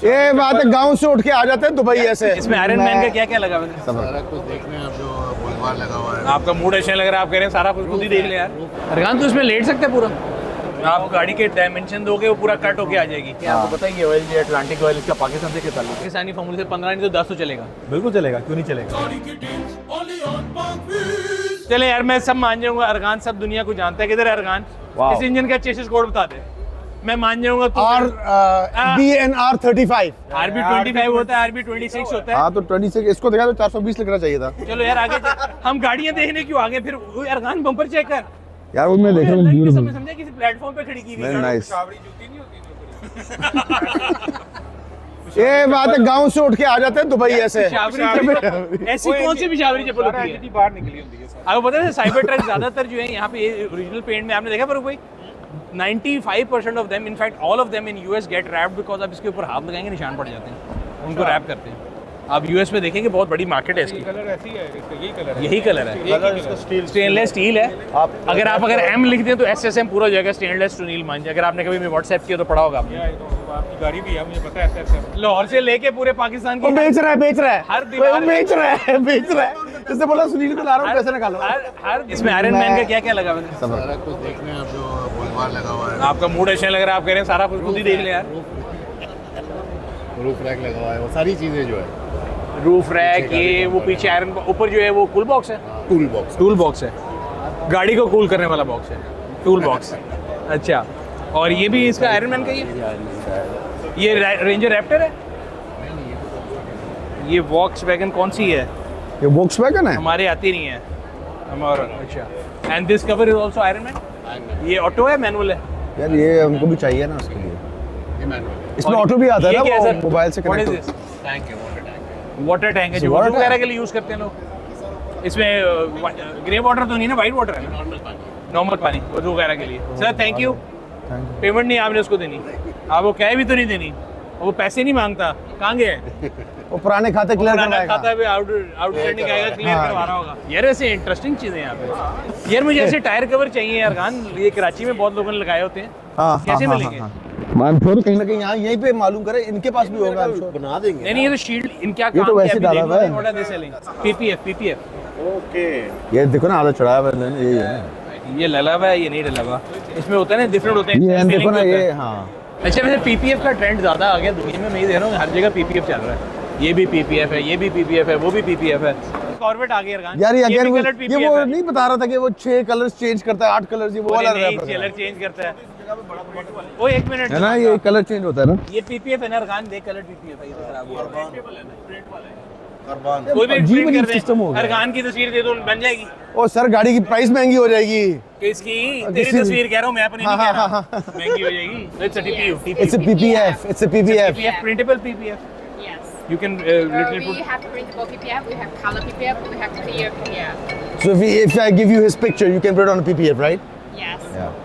ये बात है, गांव से उठ के आ जाते हैं दुबई ऐसे। इसमें आयरन मैन का क्या क्या लगा हुआ है? सारा कुछ देख रहे हैं आप, जो बुलवार लगा हुआ है। आपका मूड अच्छा लग रहा है, आप कह रहे हैं सारा कुछ खुद ही देख ले यार। अरगान तो इसमें लेट सकते हैं पूरा, आप गाड़ी के डायमेंशन दोगे वो पूरा कट होके आ जाएगी। आपको पता है ऑयल जो अटलांटिक ऑयल इसका पाकिस्तान से क्या ताल्लुक है? पाकिस्तानी फॉर्मूले से 15 नहीं तो 10 तो चलेगा। बिल्कुल चलेगा, क्यों नहीं चलेगा। चले यार, मैं सब मान जाऊंगा, अरगान सब दुनिया को जानता है। किधर है अरगान? इस इंजन का चेसिस कोड बता दे, मैं मान जाऊंगा। तो BNR 35 RB25 होता है, RB26 होता है। हाँ तो 26 इसको देखा तो 420 लिखना चाहिए था चलो यार आगे हम गाड़ियां देखने क्यों आगे? फिर वो अरगान बम्पर चेक कर यार, वो मैं देख रहा हूँ समझ ब्यूटीफुल, समझा किसी प्लेटफॉर्म पे खड़ी की हुई है। नाइस। ये बात है, गांव से उठ के आ जाते हैं दुबई ऐसे। ऐसी कौन सी पिशावरी चप्पल होती है? बाहर निकली होती है। आपको पता है साइबर ट्रक ज्यादातर जो है यहाँ पे ओरिजिनल पेंट में, आपने देखा पर कोई 95% of them, in fact all of them in US get wrapped because आप इसके ऊपर हाथ लगाएंगे निशान पड़ जाते हैं, उनको रैप करते हैं। आप यूएस में देखेंगे बहुत बड़ी मार्केट है इसकी। कलर ऐसी है, यही कलर है, कलर इसका स्टेनलेस स्टील है। अगर एम लिख दें तो SSM पूरा हो जाएगा, स्टेनलेस स्टील मान जाए। अगर आपने कभी व्हाट्सएप किया तो पढ़ा होगा आपने। आपकी गाड़ी भी है, मुझे पता है। लाहौर से लेके पूरे पाकिस्तान की बेच रहा है हर दीवार बेच रहा है इससे बोला सुनील को ला रहा हूँ, पैसे निकालो। हर इसमें आयरन मैन का क्या क्या लगा हुआ है? सारा कुछ देख रहे हैं आप, जो बुलवार लगा हुआ है। आपका मूड अच्छा लग रहा है, आप कह रहे हैं सारा कुछ खुद ही देख ले यार। रूफ रैक लगा हुआ है, वो सारी चीजें जो है। रूफ रैक, ये वो पीछे आयरन, ऊपर जो है वो कूल बॉक्स है। टूल बॉक्स है, गाड़ी को कूल करने वाला बॉक्स है, टूल बॉक्स। अच्छा, और ये भी इसका आयरन मैन का ही है। ये रेंजर रैप्टर है। ये वॉक्सवैगन कौन सी है? ये वॉक्सवैगन है, हमारे आती नहीं है हमारा। अच्छा, and this cover is also iron man. ये ऑटो है मैनुअल है? यार ये हमको भी चाहिए ना उसके लिए। ये मैनुअल इसमें ऑटो भी आता है ये ना, क्या वो सर? मोबाइल से What is connect this? Tank है, वाटर टैंक। वाटर टैंक है जो water वाटर tank? वगैरह के लिए यूज करते हैं लोग। इसमें ग्रे वाटर तो नहीं ना, वाइट वाटर है? नॉर्मल पानी वजू वगैरह के लिए। Sir thank you. पेमेंट नहीं आपने उसको देनी, आप वो कह भी तो नहीं देनी, वो पैसे नहीं मांगता। कहाँ गए? वो पुराने खाते क्लियर करवाएगा। खाता भी आउटस्टैंडिंग आएगा, क्लियर करवा रहा होगा। यार ऐसे इंटरेस्टिंग चीजें यहाँ पे। यार मुझे ऐसे टायर कवर चाहिए यार खान, ये कराची में बहुत लोगों ने लगाए होते हैं। हाँ, कैसे हाँ, मिलेंगे? मान छोड़ कहीं ना कहीं यहाँ यहीं पे मालूम करे, इनके पास भी होगा, बना देंगे। नहीं ये तो शील्ड इनका ये तो वैसे डाला हुआ है। PPF ओके, ये देखो ना, आधा चढ़ाया हुआ है, यही है ना। ये डला हुआ है, ये नहीं डला हुआ। इसमें होता है ना, डिफरेंट होते हैं। ये देखो ना, Feeling ये होता है। हाँ। अच्छा वैसे PPF का ट्रेंड ज्यादा आ गया दुनिया में, मैं ये देख रहा हूँ हर जगह PPF चल रहा है। ये भी PPF है, ये भी PPF है, वो भी PPF है। कॉर्वेट आ गई अरगान। यार ये अगेन भी वो, colored ये PPF वो है। नहीं बता रहा था कि वो 6 कलर्स चेंज करता है, 8 कलर्स, ये वो वाला नहीं, रैपर कलर चेंज करता है। वो 1 मिनट है ना, ये कलर चेंज होता है ना। ये PPF है ना अरगान, देख कलर PPF है, ये तो खराब हुआ है। कार्बन। कोई भी अजीब प्रिंट कर अजीब system हो दे, गया। अरगान की तस्वीर दे दो बन जाएगी। ओ सर, गाड़ी की प्राइस महंगी हो जाएगी। किसकी? तेरी तस्वीर कह रहा हूँ मैं, अपनी नहीं कह रहा। महंगी हो जाएगी। It's a TPU. It's a PPF, it's a PPF। PPF, printable PPF. Yes. You can literally We put. have printable PPF, we have color PPF, we have clear PPF. So if I give you his picture, you can put it on a PPF, right? Yes. Yeah.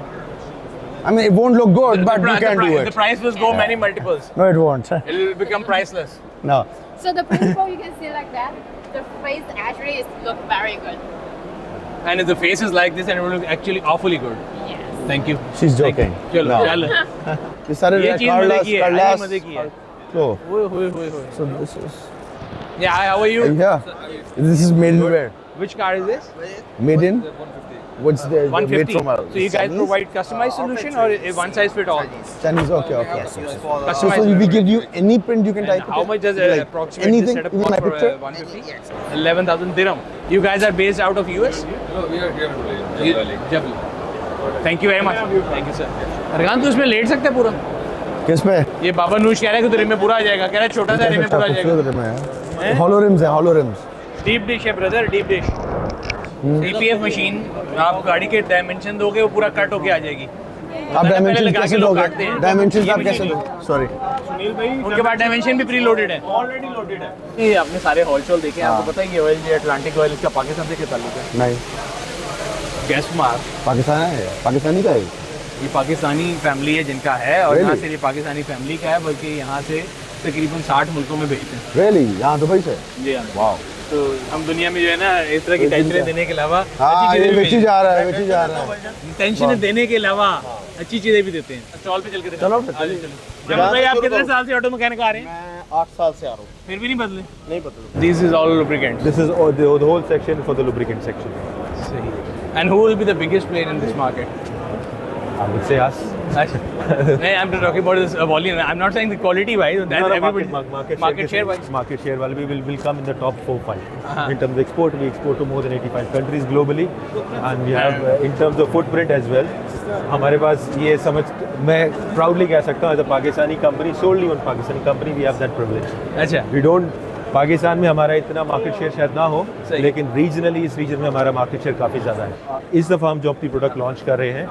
I mean, it won't look good, but you can do The it. price will go many multiples. No, it won't. It will become priceless. No. So the principle you can see like that, the face actually is look very good. And if the face is like this, and it will look actually awfully good. Yes. Thank you. She's joking. चलो No. चल। ये सारे ये चीज मजे की है, ये Carlos, मजे की है। So, होए। so this is, Yeah, how are you? yeah, this is made in where? Which car is this? Made in? What's the made 150. from? So you guys provide customized solution or a one size fit all? Chinese, okay. So Customized. we give you any print you can type. How it much does like approximate anything, setup even cost my for picture? 150? 11,000 dirham. You guys are based out of US? No, we are here in Jabal. Thank you very much. Thank you sir. Organ तो इसमें late सकते हैं पूरा? किस पे? ये बाबा नूश कह रहा है कि तो रिम में पूरा आ जाएगा, कह रहा है छोटा सा रिम में पूरा आ जाएगा। हॉलो रिम्स है, हॉलो रिम्स। डीप डिश है brother, deep dish. PPF machine, आप गाड़ी के डायमेंशन दोगे वो पूरा कट होके आ जाएगी। आप डायमेंशन लगा कैसे के लोग दोगे? काटते हैं। डायमेंशन ये आप भी कैसे नहीं दोगे? सॉरी, उनके बाद डायमेंशन भी प्री लोडेड है, ऑलरेडी लोडेड है। ये आपने सारे हॉलशॉल देखे हैं, आपको पता है कि ऑयल जो अटलांटिक ऑयल इसका पाकिस्तान से क्या ताल्लुक है? नहीं, गैस मार, पाकिस्तान है, पाकिस्तानी का है। ये पाकिस्तानी फैमिली है जिनका है, और Really? यहाँ से ये पाकिस्तानी फैमिली का है, बल्कि यहाँ से तकरीबन 60 मुल्कों में भेजते हैं। रियली? यहाँ दुबई से? जी हाँ। वाओ। तो हम दुनिया में जो है ना इस तरह की टेंशन देने के अलावा हाँ ये बेची जा रहा है, बेची जा रहा है। टेंशन देने के अलावा अच्छी चीजें भी देते हैं। स्टॉल पे चल के चलो भाई, आप कितने साल से ऑटो मैकेनिक आ रहे हैं? मैं 8 साल से आ रहा हूँ। फिर भी नहीं बदले? नहीं पता। This is all lubricant. This is the whole section for the lubricant section. And who will be the biggest player in this market? I would say us. I'm talking about this volume. I'm not saying the quality wise. That's everybody. Market share wise. Market share wise, we will come in the top 4-5. Uh-huh. In terms of export, we export to more than 85 countries globally, and we have in terms of footprint as well. हमारे पास ये समझ मैं proudly कह सकता हूँ as a Pakistani company, solely on Pakistani company, we have that privilege. अच्छा. We don't Pakistan में हमारा इतना मार्केट शेयर शायद ना हो, लेकिन रीजनली इस रीजन में हमारा मार्केट शेयर काफ़ी ज़्यादा है। इस दफ़ा हम जो अपनी प्रोडक्ट लॉन्च कर रहे हैं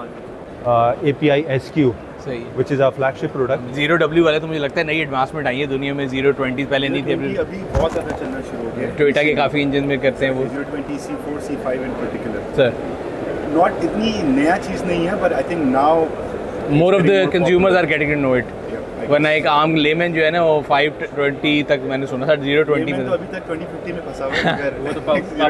API SQ, सही, which is our flagship product. 0W वाले तो मुझे लगता है नई एडवांसमेंट आई है दुनिया में। 020 पहले नहीं थी, अभी बहुत ज़्यादा चलना शुरू हो गया है। टोयोटा के काफ़ी इंजन में करते हैं वो। 020 C4 C5 in particular. Sir, Not इतनी नया चीज़ नहीं है, but I think now more of the consumers are getting to know it. वरना एक आम लेमन जो है ना वो 520 तक मैंने सुना था, 020 में में तो अभी तक 2050 में फंसा हुआ है। अगर वो तो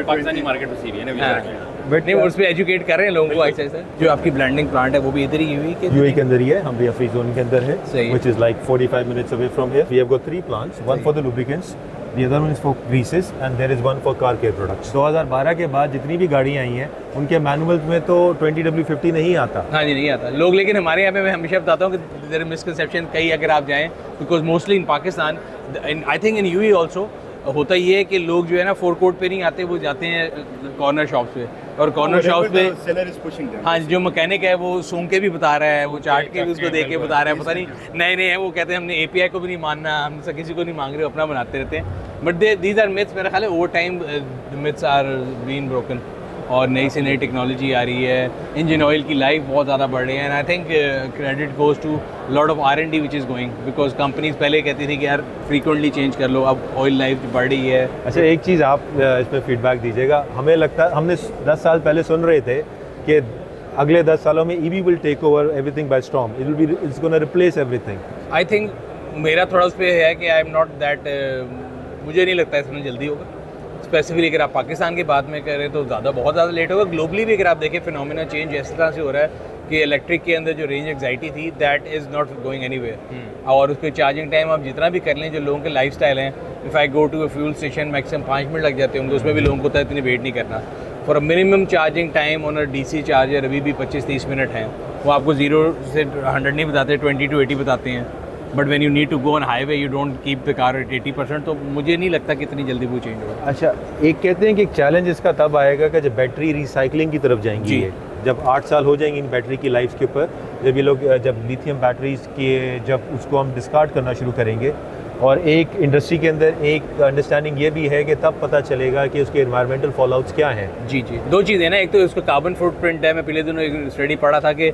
पाकिस्तानी मार्केट में सीरी है ना। But नहीं, उस पे एजुकेट कर रहे हैं लोगों को ऐसे ऐसे। जो आपकी ब्लेंडिंग प्लांट है वो भी इधर ही हुई कि UAE के अंदर ही है, हम भी फ्री जोन के अंदर है, सही है। which is like 45 minutes away from here. We have got 3 plants, one for the lubricants, the other one is for greases, and there is one for car care products. 2012 के बाद जितनी भी गाड़ियाँ आई हैं, उनके मैनुअल्स में तो 20W50 नहीं आता। हाँ जी, नहीं आता लोग। लेकिन हमारे यहाँ पे मैं हमेशा बताता हूँ कि देयर मिसकंसेप्शन कई अगर आप जाएँ, because mostly in Pakistan, I think in UAE also होता ये है कि लोग जो है ना फोर कोर्ट पे नहीं आते, वो जाते हैं कॉर्नर शॉप पे, और कॉर्नर शॉप पे seller is pushing them. हाँ, जो मैकेनिक है वो सूंघ के भी बता रहा है, वो चाट के भी उसको देख के बता रहा है, पता नहीं नए नए हैं वो कहते हैं हमने API को भी नहीं मानना, हम किसी को नहीं मांग रहे, अपना बनाते रहते हैं। But these are myths. मेरा ख्याल है over time the myths are been broken, और नई से नई टेक्नोलॉजी आ रही है, इंजन ऑयल की लाइफ बहुत ज़्यादा बढ़ रही है। And I think credit goes to lot of R&D which is going, because companies पहले कहती थी कि यार फ्रीक्वेंटली चेंज कर लो, अब ऑयल लाइफ बढ़ रही है। अच्छा, एक चीज़ आप इसमें फीडबैक दीजिएगा। हमें लगता है हमने 10 साल पहले सुन रहे थे कि अगले 10 सालों में EV will take over everything by storm, it's gonna replace everything. I think मेरा थोड़ा उस पर है कि आई एम नॉट दैट, मुझे नहीं लगता इसमें जल्दी होगा। स्पेसिफिकली अगर आप पाकिस्तान की बात में करें तो बहुत ज़्यादा लेट होगा। ग्लोबली भी अगर आप देखें फिनोमिना चेंज इस तरह से हो रहा है कि इलेक्ट्रिक के अंदर जो रेंज एग्जाइटी थी that is not going anywhere, और उसके चार्जिंग टाइम आप जितना भी कर लें, जो लोगों के लाइफस्टाइल हैं, if I go to a fuel station maximum 5 minute लग जाते होंगे, उसमें भी लोगों को तो इतनी वेट नहीं करना। For a minimum charging time on a DC charger अभी भी 25-30 मिनट हैं। वो आपको 0 से 100 नहीं बताते, 20 to 80 बताते हैं। But when you need to go on highway you don't keep the car at 80%, तो मुझे नहीं लगता कि इतनी जल्दी वो चेंज होगा। अच्छा, एक कहते हैं कि एक चैलेंज इसका तब आएगा कि जब बैटरी रिसाइकलिंग की तरफ जाएंगी जी। ये, जब 8 साल हो जाएंगे इन बैटरी की लाइफ के ऊपर, जब ये लोग जब लिथियम बैटरीज के जब उसको हम डिस्कार्ड करना शुरू करेंगे, और एक इंडस्ट्री के अंदर एक अंडरस्टैंडिंग ये भी है कि तब पता चलेगा कि उसके एनवायरमेंटल फॉलोआउट्स क्या हैं। जी जी, दो चीज़ें ना, एक तो उसका कार्बन फुटप्रिंट है। मैं पिछले दिनों एक स्टडी पढ़ा था कि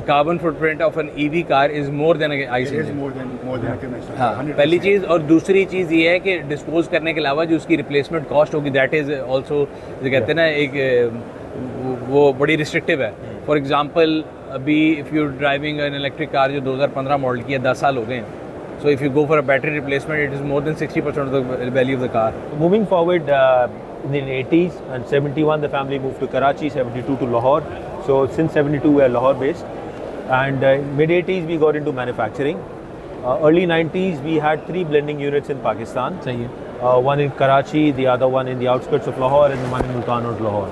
carbon footprint of an EV car is more than ICE It is engine. more than a conventional. हाँ, 100%. पहली चीज़। और दूसरी चीज़ ये है कि डिस्पोज करने के अलावा जो उसकी रिप्लेसमेंट कॉस्ट होगी दैट इज़ ऑल्सो, जो कहते हैं ना, एक वो बड़ी रिस्ट्रिक्टिव है। फॉर एग्जांपल अभी if you driving an electric car जो 2015 मॉडल की है, 10 साल हो गए हैं, so if you go for a battery replacement it is more than 60% of the value of the car. Moving forward, in the 80s and 71 the family moved to Karachi, 72 to Lahore. So since 72 we are Lahore based, and mid 80s we got into manufacturing. Early 90s we had 3 blending units in Pakistan. सही है। One in Karachi, the other one in the outskirts of Lahore, and one in Multan Road, Lahore.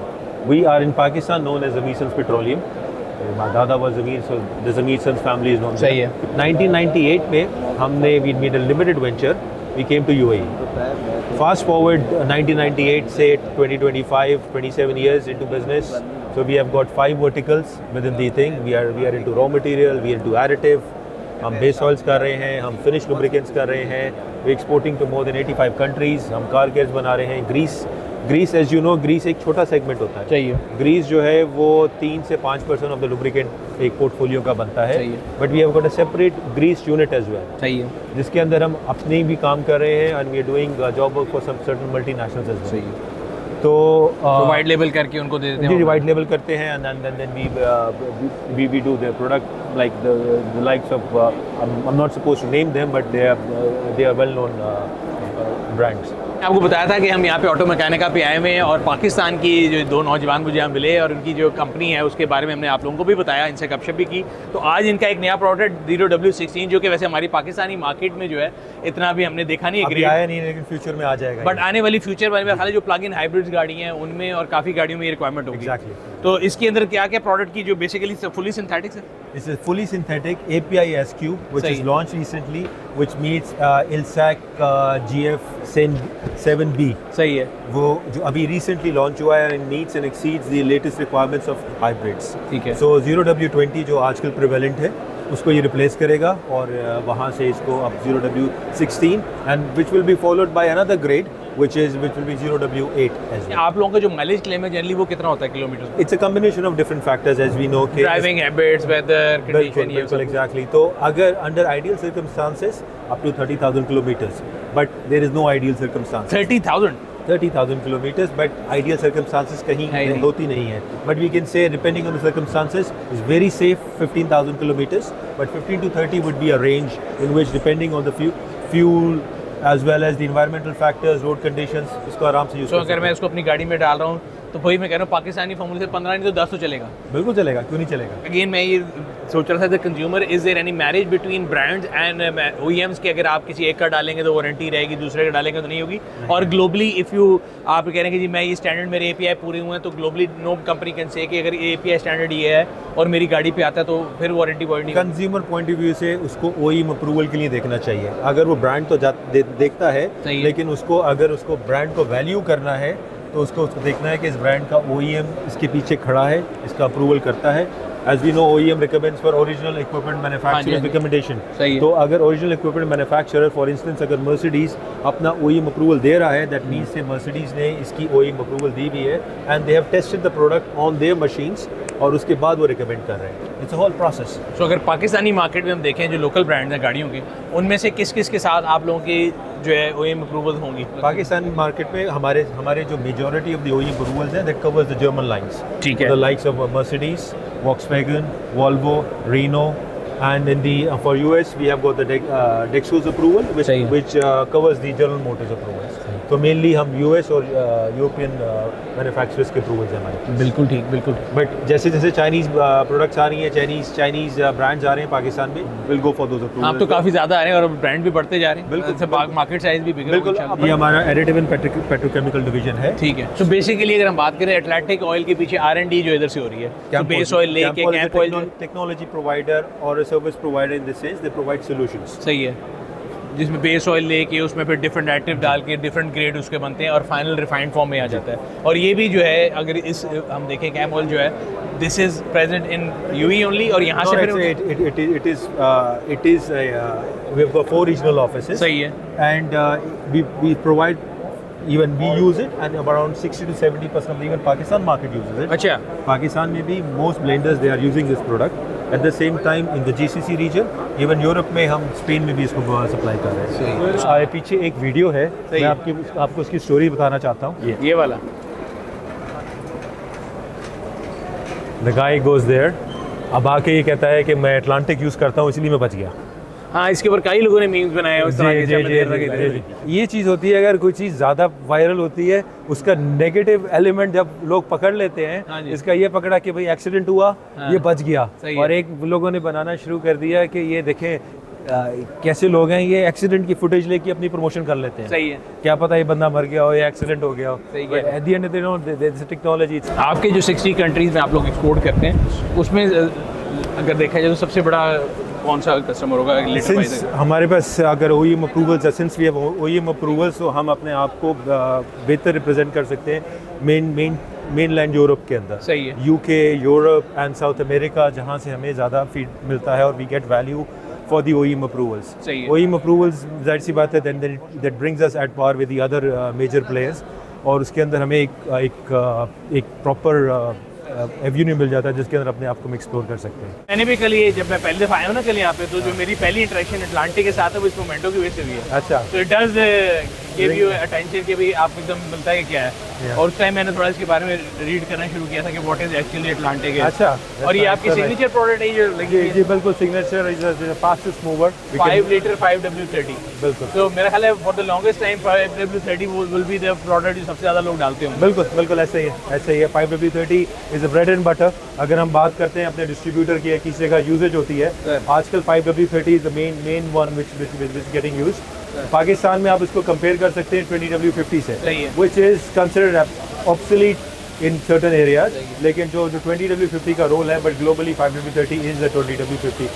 We are in Pakistan known as Zamir Sons Petroleum. My dada was Zamir, so the Zamir Sons family is known. सही है। 1998 में हमने we made a limited venture. We came to UAE. Fast forward 1998 से 2025, 27 years into business. So we have got 5 verticals within the thing. We are into raw material, we are into additive. हम base oils कर रहे हैं, हम finish lubricants कर रहे हैं, we exporting to more than 85 countries. हम कार केयर्स बना रहे हैं। Grease as you know, grease एक छोटा सेगमेंट होता है। चाहिए। ग्रीस जो है वो 3 से 5% ऑफ द लुब्रिकेंट एक पोर्टफोलियो का बनता है। चाहिए। But we have got a separate grease unit as well, सही है। जिसके अंदर हम अपने भी काम कर रहे हैं, and we are doing job work for some certain multinationals as well. सही है। तो वाइट लेबल करके उनको दे देते हैं। जी, वाइट लेबल करते हैं, and then we do the product like the likes of, I am not supposed to name them, but they are well known brands. आपको बताया था कि हम यहाँ पे ऑटो मैकेनिका पे आए हुए हैं और पाकिस्तान की जो दो नौजवान मुझे यहाँ मिले और उनकी जो कंपनी है उसके बारे में हमने आप लोगों को भी बताया, इनसे गपशप भी की। तो आज इनका एक नया प्रोडक्ट 0W16 जो कि वैसे हमारी पाकिस्तानी मार्केट में जो है इतना भी हमने देखा नहीं अभी है, आया नहीं लेकिन फ्यूचर में आ जाएगा। बट आने वाली फ्यूचर वाले में खाली जो प्लग इन हाइब्रिड गाड़ी हैं उनमें और काफ़ी गाड़ियों में ये रिक्वायरमेंट होगी। Exactly. तो इसके अंदर क्या क्या प्रोडक्ट की जो बेसिकली फुली सिंथेटिक है? This is fully synthetic API SQ, which सही is है। launched recently, which meets ILSAC GF 7B. सही है, वो जो अभी recently launch हुआ है and meets and exceeds the latest requirements of hybrids. ठीक है। So 0W20 जो आजकल prevalent है उसको ये रिप्लेस करेगा और वहाँ से इसको अब 0W16 and which will be followed by another grade which will be 0W8 as well. आप लोगों का जो माइलेज क्लेम है जनरली वो कितना होता है kilometre? It's a combination of different factors as we know. Driving habits, weather condition, ये बिल्कुल सब। एग्जैक्टली। तो अगर under ideal circumstances up to 30,000 kilometres, but there is no ideal circumstances. 30,000 kilometres, but ideal circumstances कहीं है नहीं। होती नहीं है। But we can say depending on the circumstances is very safe 15,000 kilometres, but 15 to 30 would be a range in which depending on the fuel as well as the environmental factors, road conditions, इसको आराम से use तो अगर मैं इसको अपनी गाड़ी में डाल रहा हूँ तो वही मैं कह रहा हूँ पाकिस्तानी फॉर्मूले से 15 नहीं तो 10 तो चलेगा। बिल्कुल चलेगा, क्यों नहीं चलेगा। अगेन मैं ये सोच रहा था the consumer, is there any marriage between brands and OEMs के अगर आप किसी एक का डालेंगे तो वारंटी रहेगी, दूसरे का डालेंगे तो नहीं होगी। और ग्लोबली इफ़ यू आप कह रहे हैं कि जी मैं ये स्टैंडर्ड मेरे API पूरे हुए हैं तो globally no company can say कि अगर API स्टैंडर्ड ये है और मेरी गाड़ी पे आता है तो फिर warranty consumer point of view से उसको OEM अप्रूवल के लिए देखना चाहिए। अगर वो ब्रांड तो देखता है, लेकिन उसको अगर उसको ब्रांड को वैल्यू करना है तो उसको देखना है कि इस ब्रांड का OEM इसके पीछे खड़ा है, इसका अप्रूवल करता है। As we know, OEM recommends for original equipment manufacturer's recommendation. सही है। तो अगर original equipment manufacturer, for instance, अगर Mercedes अपना OEM approval दे रहा है, that means से Mercedes ने इसकी OEM approval दी हुई है, and they have tested the product on their machines, और उसके बाद वो recommend कर रहे हैं। It's a whole process. तो अगर पाकिस्तानी मार्केट में हम देखें जो लोकल ब्रांड्स हैं गाड़ियों के, उनमें से किस किस के साथ आप लोगों की जो है OEM अप्रूवल होंगी? पाकिस्तानी मार्केट में हमारे जो majority of the OEM approvals हैं, that covers the German lines. ठीक है। The likes of Mercedes, Volkswagen, Volvo, Renault, and in the for US we have got the Dexos approval, which covers the General Motors approvals. तो mainly हम US और European manufacturers के approvals हैं हमारे। बिल्कुल ठीक, बिल्कुल। बट जैसे जैसे चाइनीज प्रोडक्ट्स आ रही हैं, चाइनीज ब्रांड्स आ रहे हैं पाकिस्तान में, will go for those approvals. आप तो काफ़ी ज़्यादा आ रहे हैं और ब्रांड भी बढ़ते जा रहे हैं। बिल्कुल, मार्केट साइज भी बिगड़ बिल्कुल। ये हमारा एडिटिव एंड पेट्रोकेमिकल डिवीजन है। ठीक है। तो बेसिकली अगर हम बात करें अटलांटिक ऑयल के पीछे R&D जो इधर से हो रही है, तो बेस ऑयल लेके कैंप ऑयल टेक्नोलॉजी प्रोवाइडर और a service provider in this sense they provide solutions. सही है, जिसमें बेस ऑयल लेके उसमें फिर डिफरेंट एडिटिव डाल के डिफरेंट ग्रेड उसके बनते हैं और फाइनल रिफाइंड फॉर्म में आ जाता है। और ये भी जो है अगर इस हम देखें कैंप ऑयल जो है this is present in UAE only, और यहाँ से फिर it is we have got 4 regional offices. सही है। And we provide, even we use it, and around 60 to 70% of even Pakistan market uses it. अच्छा, पाकिस्तान में भी most blenders they are using this product. At the same time in the GCC region, even Europe में हम Spain में भी इसको supply कर रहे हैं। पीछे एक वीडियो है, मैं आपको उसकी स्टोरी बताना चाहता हूँ। ये वाला The guy goes there, अब आके ये कहता है कि मैं अटलांटिक यूज़ करता हूँ इसलिए मैं बच गया। हाँ, इसके ऊपर कई लोगों ने मीम्स बनाए हैं उस तरह के। ये चीज़ होती है, अगर कोई चीज़ ज़्यादा वायरल होती है उसका नेगेटिव एलिमेंट जब लोग पकड़ लेते हैं, इसका ये पकड़ा कि भाई एक्सीडेंट हुआ, ये बच गया, और एक लोगों ने बनाना शुरू कर दिया कि ये देखें कैसे लोग हैं, ये एक्सीडेंट की फुटेज लेके अपनी प्रमोशन कर लेते हैं। सही है, क्या पता ये बंदा मर गया हो या एक्सीडेंट हो गया हो। सही है। At the end they know there is a technology. आपके जो 60 कंट्रीज में आप लोग एक्सपोर्ट करते हैं उसमें अगर देखा जाए तो सबसे बड़ा कौन सा कस्टमर होगा? सिंस हमारे पास अगर OEM approvals, since we have OEM approvals, तो हम अपने आप को बेहतर रिप्रेजेंट कर सकते हैं मेनलैंड यूरोप के अंदर। सही है। UK, Europe and South America, जहाँ से हमें ज़्यादा फीड मिलता है और we get value for the OEM approvals. सही है। OEM अप्रूवल्स जाहिर सी बात है that brings us at par with the other major players, और उसके अंदर हमें एक प्रॉपर एवेन्यू मिल जाता है जिसके अंदर अपने आप को हम एक्सप्लोर कर सकते हैं। मैंने भी कल ये जब मैं पहले दफ़ा आया हूँ ना कल यहाँ पे, तो जो मेरी पहली इंटरेक्शन अटलांटिक के साथ है वो इस मोमेंटो की वजह से हुई है। अच्छा। तो it does gave you attention कि भाई आप एकदम मिलता है कि क्या है। Yeah. और उस टाइम मैंने थोड़ा इसके बारे में रीड करना शुरू किया था कि व्हाट इज एक्चुअली अटलांटिक है। अच्छा, और ये आपकी सिग्नेचर प्रोडक्ट है ये जी बिल्कुल, signature is the fastest mover 5 litre 5W30। बिल्कुल तो मेरा ख्याल है for the longest time 5W30 will be the product जो सबसे ज़्यादा लोग डालते होंगे। बिल्कुल बिल्कुल ऐसे ही है, ऐसे ही है। 5W30 is bread and butter. अगर हम बात करते हैं अपने डिस्ट्रीब्यूटर की या किसी का यूजेज होती है, आजकल 5W30 is the main one which getting use. Pakistan में आप इसको कंपेयर कर सकते हैं 20W50 से, सही है। Which is considered obsolete in certain areas, लेकिन जो 20W50 का रोल है, but globally 5W30 is the 20W50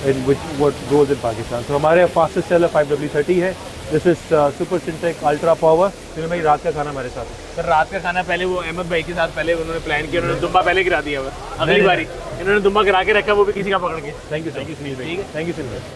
in which what goes in Pakistan. तो हमारे फास्टेस्ट सेलर 5W30 है। This is super सिंटेक ultra power. फिर भाई रात का खाना हमारे साथ है। सर रात का खाना पहले वो अहमद भाई के साथ पहले उन्होंने प्लान किया, उन्होंने दुम्बा पहले गिरा दिया हुआ। अगली बारी इन्होंने दुम्बा गिरा के रखा, वो भी किसी का पकड़ के। थैंक यू सुनील भाई, थैंक यू सुनील भाई।